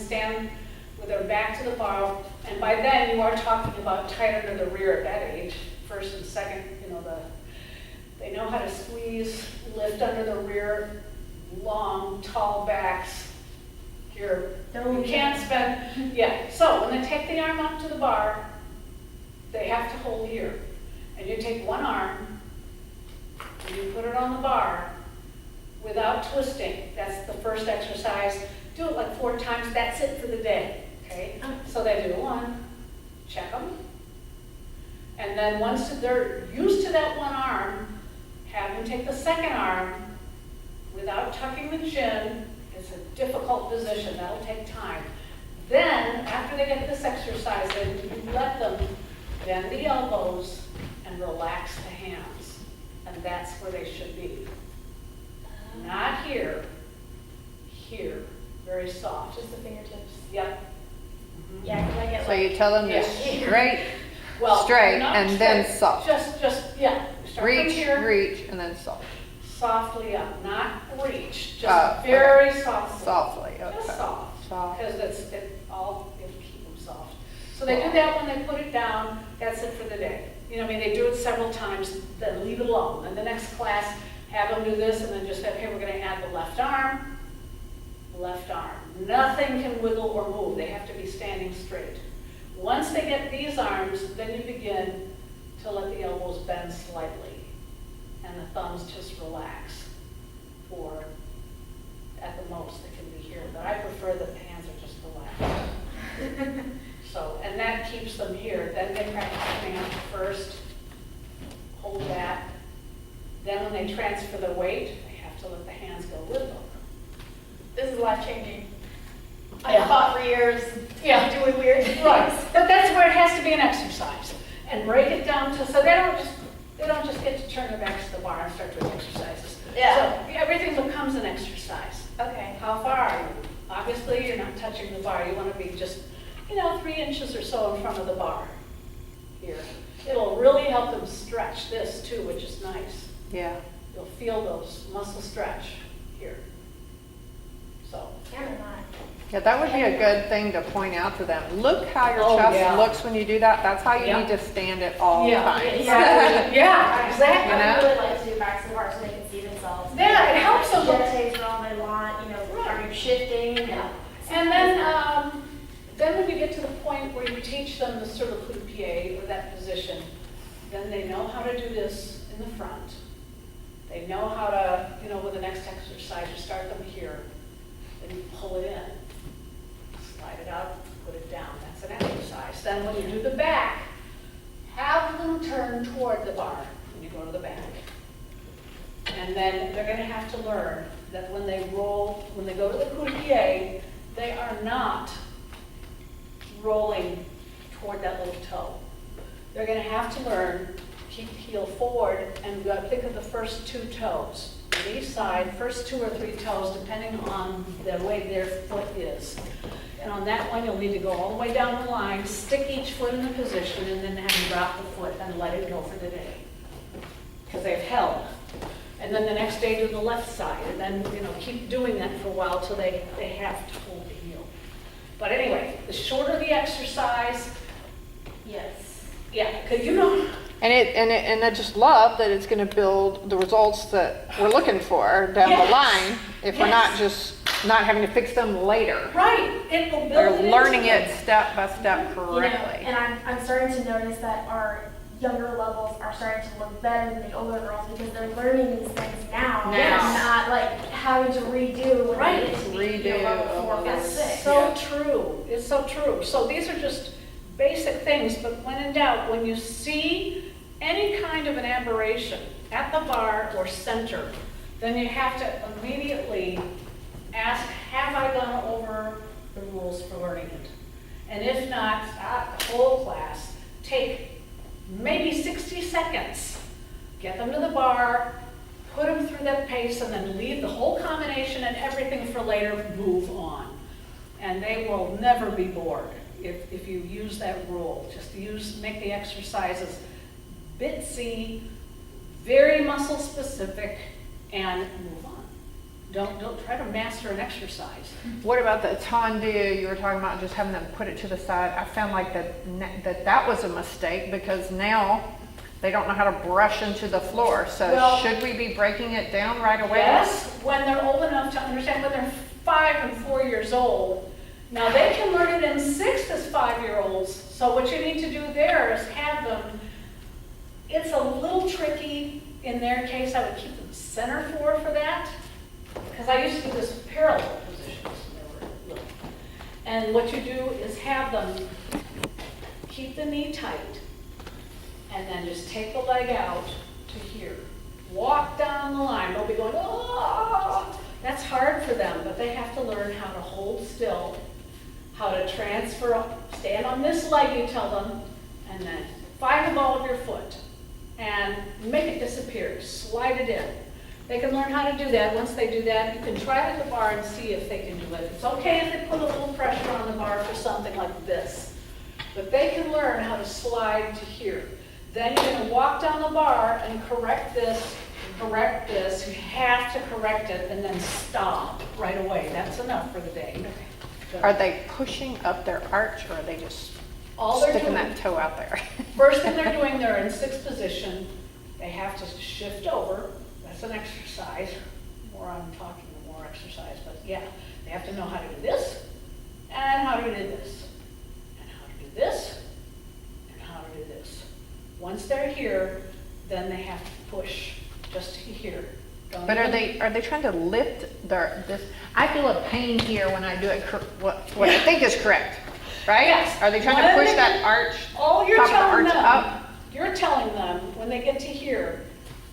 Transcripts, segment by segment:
stand with their back to the bar, and by then you are talking about tight under the rear at that age, first and second, they know how to squeeze, lift under the rear, long, tall backs. You can't spend, so when they take the arm up to the bar, they have to hold here. And you take one arm, and you put it on the bar without twisting. That's the first exercise. Do it like 4 times, that's it for the day, okay? So they do 1, check them. And then once they're used to that one arm, have them take the second arm without tucking the chin. It's a difficult position, that'll take time. Then, after they get this exercise, then you let them bend the elbows and relax the hands. And that's where they should be. Not here, here, very soft. Just the fingertips. Yep. Yeah, because I get So you tell them to straight, Well, straight, not and then straight. soft. Just, yeah. Start from Reach, here, reach, and then soft. softly up, not reach, Oh, just okay. very softly. Softly, Just okay. soft, Soft. because it'll keep them soft. So they do that when they put it down, that's it for the day. They do it several times, then leave it alone. And the next class, have them do this, and then just, okay, we're gonna add the left arm, left arm. Nothing can wiggle or move, they have to be standing straight. Once they get these arms, then you begin to let the elbows bend slightly, and the thumbs just relax for, at the most, they can be here. But I prefer that the hands are just relaxed. So, and that keeps them here. Then they practice hand first, hold that. Then when they transfer the weight, they have to let the hands go with them. This is life-changing. I Yeah. fought for years doing weird things. Right, but that's where it has to be an exercise. And break it down to, so they don't just get to turn their backs to the bar and start doing exercises. Yeah. So everything becomes an exercise. Okay. How far are you? Obviously, you're not touching the bar. You want to be just, 3 inches or so in front of the bar here. It'll really help them stretch this too, which is nice. Yeah. You'll feel those muscles stretch here. So, Can or not? Yeah, that would be a good thing to point out to them. Look how your Oh, chest yeah. looks when you do that. That's how you Yeah. need to stand at all Yeah. times. yeah, exactly. You know? I really like to do backs to the bar so they can see themselves. Yeah, it helps them look. Shifting for all they want, are you shifting? Yeah. And then when you get to the point where you teach them the sur le coup-de-pied, or that position, then they know how to do this in the front. They know how to, with the next exercise, you start them here, then you pull it in, slide it out, put it down. That's an exercise. Then when you do the back, have them turn toward the bar when you go to the back. And then they're going to have to learn that when they go to the coup-de-pied, they are not rolling toward that little toe. They're going to have to learn, keep the heel forward, and think of the first 2 toes. On each side, first 2 or 3 toes, depending on the way their foot is. And on that one, you'll need to go all the way down the line, stick each foot in the position, and then have them drop the foot and let it go for the day. Because they've held. And then the next day do the left side, and then, keep doing that for a while till they have to hold the heel. But anyway, the shorter the exercise, Yes. yeah, because And I just love that it's going to build the results that we're looking for down Yes. the line. If we're Yes. not just not having to fix them later. right, it will build They're it into learning them. it step by step correctly. And I'm starting to notice that our younger levels are starting to look better than the older girls because they're learning these things now. Yes. Not like having to redo when Right. they get to be Redo. level 4, 5, It's 6. so true. It's so true. So these are just basic things, but when in doubt, when you see any kind of an aberration at the bar or center, then you have to immediately ask, have I gone over the rules for learning it? And if not, the whole class, take maybe 60 seconds, get them to the bar, put them through that pace, and then leave the whole combination and everything for later, move on. And they will never be bored if you use that rule. Just make the exercises bitsy, very muscle specific, and move on. Don't try to master an exercise. What about the tendu, you were talking about just having them put it to the side? I found like that was a mistake because now they don't know how to brush into the floor. So Well- should we be breaking it down right away? Yes, when they're old enough to understand, when they're 5 and 4 years old. Now, they can learn it in 6 as 5-year-olds, so what you need to do there is have them, it's a little tricky, in their case, I would keep them center floor for that, because I used to do this parallel positions when they were little. And what you do is have them keep the knee tight, and then just take the leg out to here. Walk down the line, don't be going, oh, that's hard for them, but they have to learn how to hold still, how to transfer up, stand on this leg, you tell them, and then find the ball of your foot and make it disappear, slide it in. They can learn how to do that. Once they do that, you can try it at the bar and see if they can do it. It's okay if they put a little pressure on the bar for something like this, but they can learn how to slide to here. Then you're going to walk down the bar and correct this. You have to correct it and then stop right away. That's enough for the day. Are they pushing up their arch or are they just All they're sticking doing, that toe out there? first thing they're doing, they're in 6th position. They have to shift over. That's an exercise. I'm talking more exercise, but yeah, they have to know how to do this and how to do this and how to do this and how to do this. Once they're here, then they have to push just to here. Don't But are even- they trying to lift this? I feel a pain here when I do it, what I think is correct, right? Yes. Are they trying One to of push the- that arch, Oh, you're top of the telling arch them, up? you're telling them, when they get to here,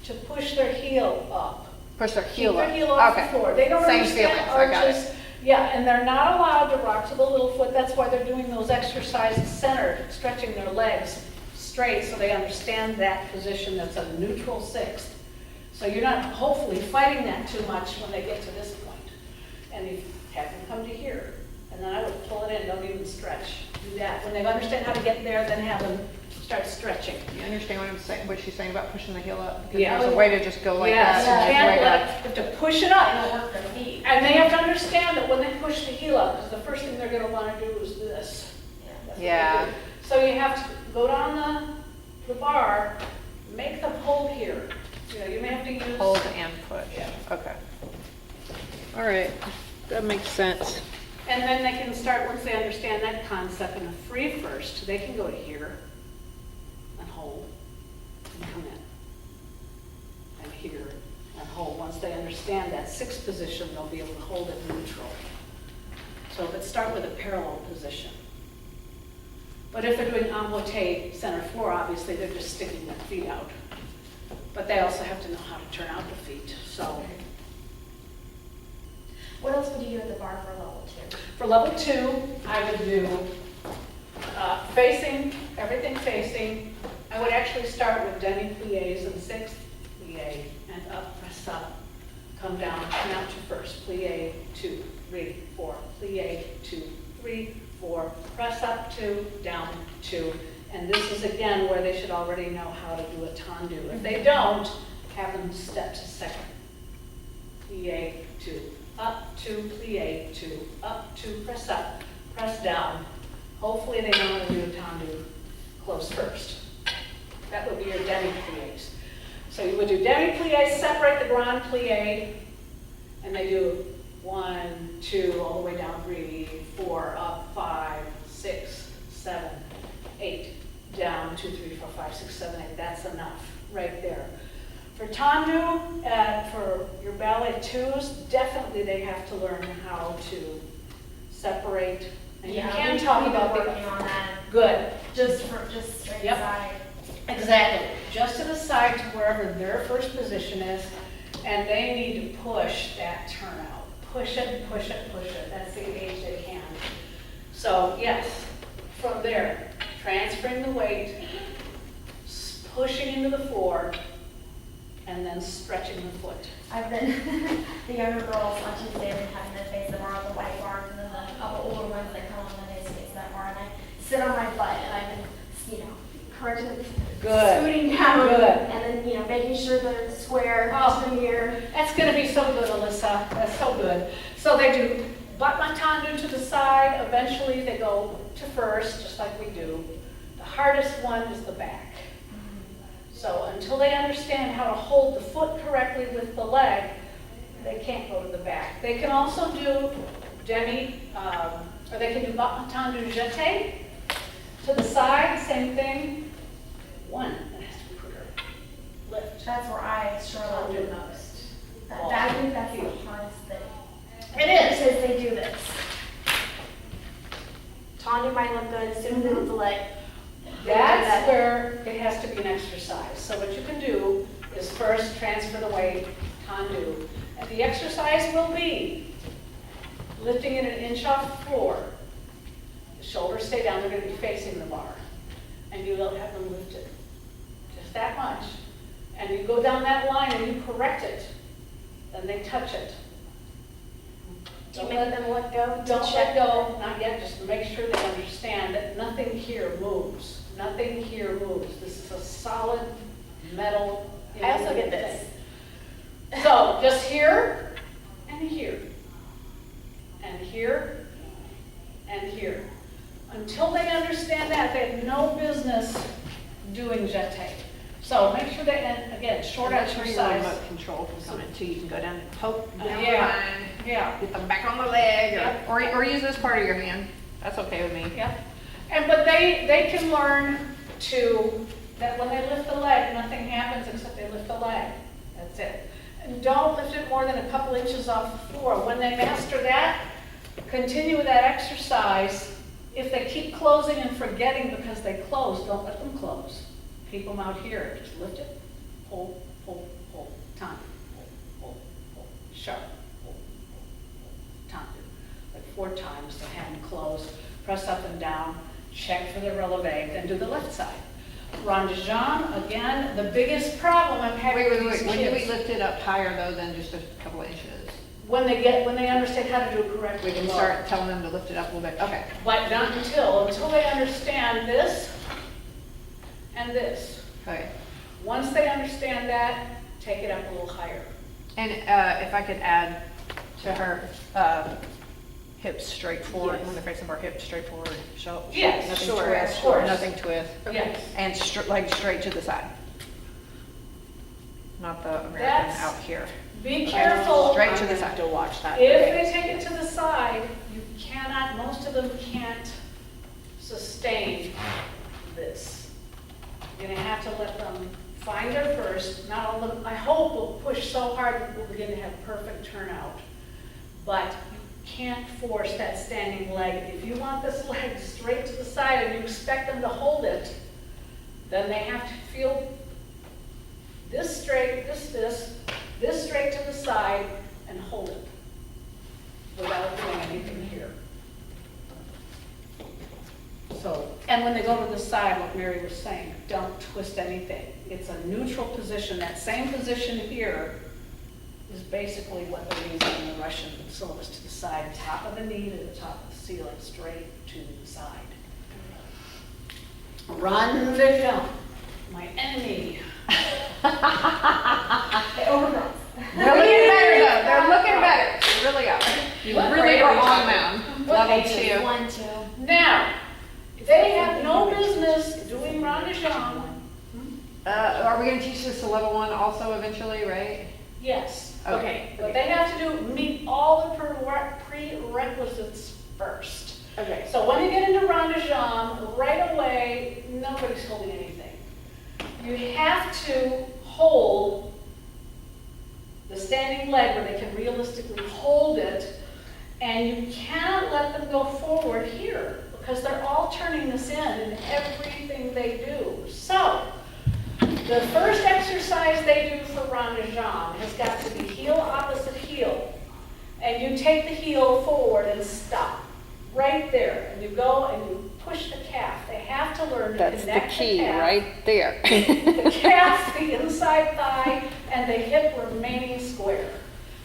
to push their heel up. Push their Keep heel their up? heel off the Okay. floor. They don't Same understand feelings, I got it. arches. Yeah, and they're not allowed to rock to the little foot. That's why they're doing those exercises centered, stretching their legs straight so they understand that position that's a neutral 6th. So you're not hopefully fighting that too much when they get to this point. And you have them come to here. And then I would pull it in, don't even stretch. Do that. When they understand how to get there, then have them start stretching. You understand what I'm saying, what she's saying about pushing the heel up? Because Yeah. there's a way to just go like Yes, that. you and there's a can't way let, to push it up. It'll work their feet. And they have to understand that when they push the heel up, because the first thing they're gonna wanna do is this. That's what they Yeah. do. So you have to go down the bar, make them hold here. You know, you may have to use. Hold and push. Yeah. Okay. All right, that makes sense. And then they can start, once they understand that concept in a free first, they can go to here and hold and come in. And here and hold. Once they understand that 6th position, they'll be able to hold it neutral. So let's start with a parallel position. But if they're doing emboîté center floor, obviously they're just sticking their feet out. But they also have to know how to turn out the feet, so. What else would you do at the bar for level 2? For level 2, I would do facing, everything facing. I would actually start with demi-pliés in 6th, plie, and up, press up, come down, come out to first, plie, 2, 3, 4, plie, 2, 3, 4, press up 2, down 2. And this is again where they should already know how to do a tendu. If they don't, have them step to 2nd. Plie, 2, up 2, plie, 2, up 2, press up, press down. Hopefully they know how to do a tendu close first. That would be your demi-pliés. So you would do demi-pliés, separate the grand plie, and they do 1, 2, all the way down, 3, 4, up, 5, 6, 7, 8, down, 2, 3, 4, 5, 6, 7, 8. That's enough right there. For tendu, for your ballet 2s, definitely they have to learn how to separate. And you can we've talk been about working the, on that, good, just straight Yep. side. exactly. Just to the side to wherever their first position is, and they need to push that turnout. Push it, push it, push it. That's the age they can. So yes, from there, transferring the weight, pushing into the floor, and then stretching the foot. I've been, the younger girls on Tuesday have been having to face the bar on the white bars, and then the older ones that come on Mondays face that bar, and I sit on my butt, and I've been, correcting, Good. scooting down, Good. and then, like making sure they're square Oh. to the ear. That's gonna be so good, Alyssa, that's so good. So they do butt tendu to the side, eventually they go to first, just like we do. The hardest one is the back. So until they understand how to hold the foot correctly with the leg, they can't go to the back. They can also do or they can do butt tendu jeté to the side, same thing. One, it has to be quicker. Lift. That's where I struggle Tendu. the most. I think that's the hardest thing. It is. Because they do this. Tendu might look good as soon as it's the leg. That's where it has to be an exercise. So what you can do is first transfer the weight, tendu. And the exercise will be lifting it an inch off the floor. The shoulders stay down, they're going to be facing the bar. And you will have them lift it just that much. And you go down that line and you correct it. Then they touch it. Do you make them let go? Don't let go, not yet, just make sure they understand that nothing here moves. Nothing here moves. This is a solid metal. I also get this. thing. So just here and here and here and here. Until they understand that, they have no business doing jeté. So make sure they, and again, short That's where your exercise. remote control can come in too. You can go down and poke down the Yeah. line, Yeah. get them back on the leg, Yep. or use this part of your hand. That's okay with me. Yeah, but they can learn that when they lift the leg, nothing happens except they lift the leg. That's it. And don't lift it more than a couple inches off the floor. When they master that, continue with that exercise. If they keep closing and forgetting because they close, don't let them close. Keep them out here. Just lift it, pull, pull, pull, time, pull, pull, pull, sharp, pull, pull, pull, time. Like 4 times to hand close, press up and down, check for the releve, then do the left side. Rond de jambe, again, the biggest problem I'm having Wait, with these when do we kids. lift it up higher though than just a couple of inches? When they understand how to do it correctly. We can well. start telling them to lift it up a little bit. Okay. But not until they understand this and this. Okay. Once they understand that, take it up a little higher. And if I could add to her, hips straight forward, Yes. when they're facing the bar, hips straight forward, Yes, nothing sure, twist, of course. nothing twist. Yes. And legs straight to the side. Not the American That's- out here. Be careful. Straight to the I'm gonna have side. to watch that. If today. they take it to the side, you cannot, most of them can't sustain this. You're gonna have to let them find their first. Not all of them, I hope, will push so hard that we'll begin to have perfect turnout. But you can't force that standing leg. If you want this leg straight to the side and you expect them to hold it, then they have to feel this straight, this straight to the side, and hold it without doing anything here. So, and when they go to the side, like Mary was saying, don't twist anything. It's a neutral position. That same position here is basically what they're using in the Russian syllabus, to the side, top of the knee to the top of the ceiling, straight to the side. Run, vision, my enemy. They overgrown. They're looking better though, they're looking better, they really are. You What really grade are are we on talking? them. What Level ages? 2. 1, 2. Now, they have no business doing rond de jambe. Are we gonna teach this to level 1 also eventually, right? Yes. Okay. But they have to meet all the prerequisites first. Okay. So when you get into rond de jambe, right away, nobody's holding anything. You have to hold the standing leg where they can realistically hold it, and you cannot let them go forward here because they're all turning this in everything they do. So the first exercise they do for rond de jambe has got to be heel opposite heel. And you take the heel forward and stop right there. And you go and you push the calf. They have to learn to That's connect the key calf, right there. the calf, the inside thigh, and the hip remaining square.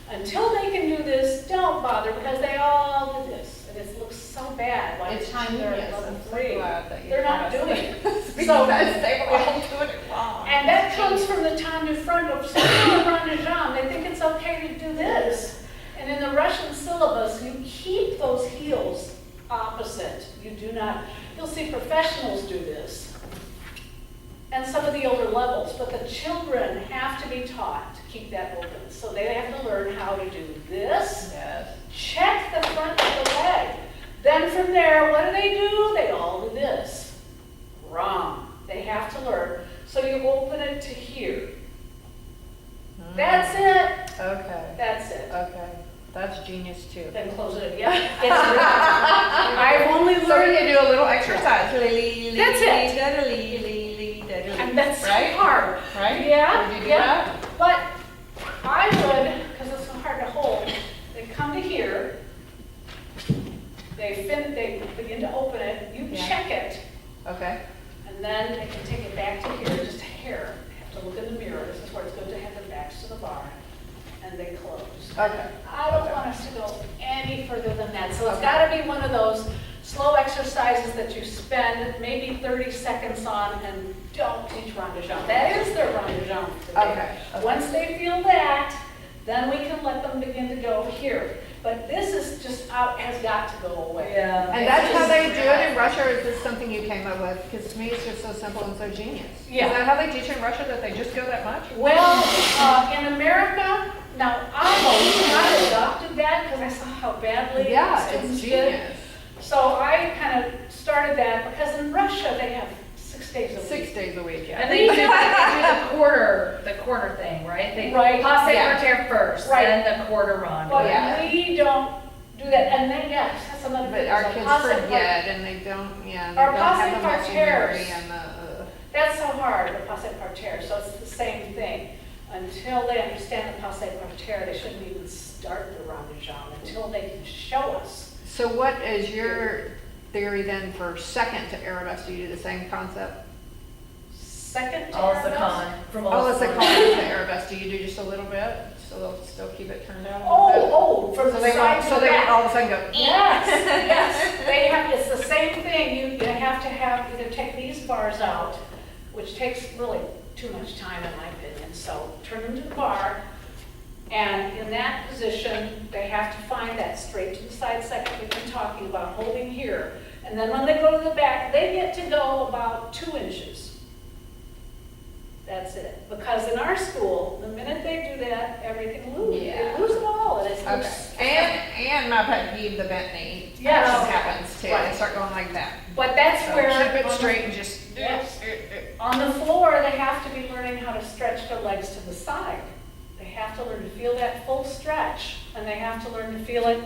Until they can do this, don't bother because they all do this. And it looks so bad by the It's time they're at genius. level I'm so 3. glad that you They're not taught us doing it. this, So because they were all doing it wrong. And that comes from the temps du front of some rond de jambe. They think it's okay to do this. And in the Russian syllabus, you keep those heels opposite. You do not, you'll see professionals do this. And some of the older levels, but the children have to be taught to keep that open. So they have to learn how to do this. Yes. Check the front of the leg. Then from there, what do? They all do this. Wrong. They have to learn. So you open it to here. That's it. Okay, That's it. okay. That's genius too. Then close it. Yeah. I've only So we learned, can do a little exercise. That's it. and that's so Right? hard. Right? Yeah, Would you do yeah. that? But I would, because it's so hard to hold, they come to here, they begin to open it, you Yeah. check it, Okay. and then they can take it back to here, just a hair. They have to look in the mirror, this is where it's good to have their backs to the bar, and they close. Okay. I don't want us to go any further than that, so it's gotta be one of those slow exercises that you spend maybe 30 seconds on and don't teach rond de jambe. That is their rond de jambe today. Okay. Once they feel that, then we can let them begin to go here. But this is just has got to go away. Yeah. And that's how they do it in Russia, or is this something you came up with? Because to me, it's just so simple and so genius. Yeah. Is that how they teach in Russia, that they just go that much? Well, in America, now I adopted that because I saw how badly Yeah, students it's did. genius. So I kind of started that because in Russia, they have 6 days a week. 6 days a week, yeah. And they do the quarter thing, right? They Right. passe Yeah. parterre first, Right. then the quarter rond. But Yeah. we don't do that, and then, yes, that's another But thing. our So kids passe forget, and they don't, yeah, they Our don't have passe the muscle parterres. memory and the, That's so hard, the passe parterre, so it's the same thing. Until they understand the passe parterre, they shouldn't even start the rond de jambe until they can show us. So what is your theory then for second to arabesque? Do you do the same concept? Second to Also arabesque? con, from Oh, all it's a con. concept to arabesque. Do you do just a little bit? So they'll still keep it turned out a little bit? Oh, from So the they side won't, to so the they won't back. all of a sudden go, Yes, yes, they have, it's the same thing, you have to have, either take these bars out, which takes really too much time in my opinion, so turn them to the bar, and in that position, they have to find that straight to the side section we've been talking about, holding here, and then when they go to the back, they get to go about 2 inches. That's it, because in our school, the minute they do that, everything loses, Yeah. they lose it all, and it's. okay. And my pet peeve, the bent knee. Yes. That happens too. Right. They start going like that. But that's So where. keep it on the- straight and just. Yes. On the floor, they have to be learning how to stretch their legs to the side. They have to learn to feel that full stretch, and they have to learn to feel it.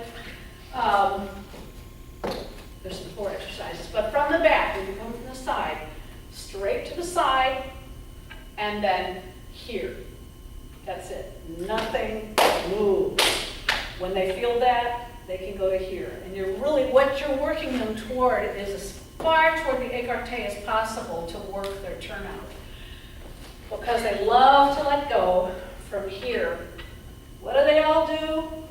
There's some floor exercises, but from the back, when you come from the side, straight to the side, and then here. That's it. Nothing moves. When they feel that, they can go to here. And what you're working them toward is as far toward the écarté as possible to work their turnout. Because they love to let go from here. What do?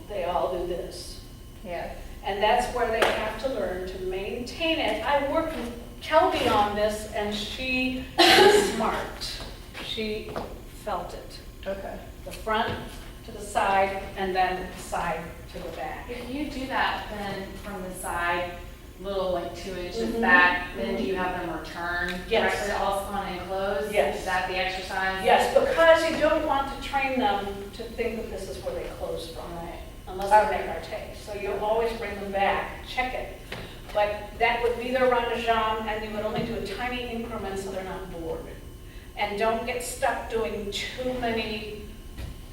They all do this. Yeah. And that's where they have to learn to maintain it. I worked with Kelby on this, and she is smart. She felt it. Okay. The front to the side, and then the side to the back. If you do that, then from the side, little like 2 inches Mhm. back, then do you have them return Yes. directly to all on and close? Yes. Is that the exercise? Yes, because you don't want to train them to think that this is where they close from, unless they make our take. So you always bring them back, check it. But that would be their rond de jambe, and you would only do a tiny increment so they're not bored. And don't get stuck doing too many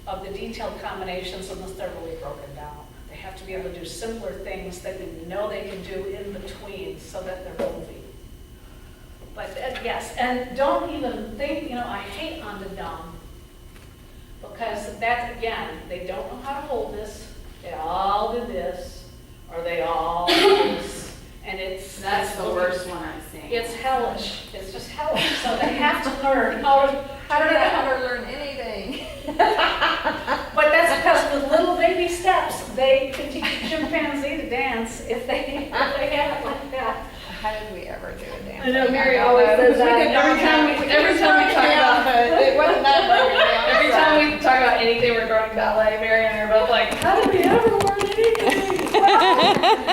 of the detailed combinations unless they're really broken down. They have to be able to do simpler things that they know they can do in between so that they're moving. But yes, and don't even think, I hate on the dumb, because that, again, they don't know how to hold this, they all do this, or they all do this, and That's the worst one I've seen. It's hellish, it's just hellish, so they have to learn how to Never learn anything. But that's because with little baby steps, they can teach a chimpanzee to dance if they have it like that. how did we ever do a damn I know, thing? Mary don't always know, says 'cause we that. did Every time we talk about, but it wasn't that broken down. every so. time we talk about anything regarding ballet, Mary and I are both like, how did we ever learn anything?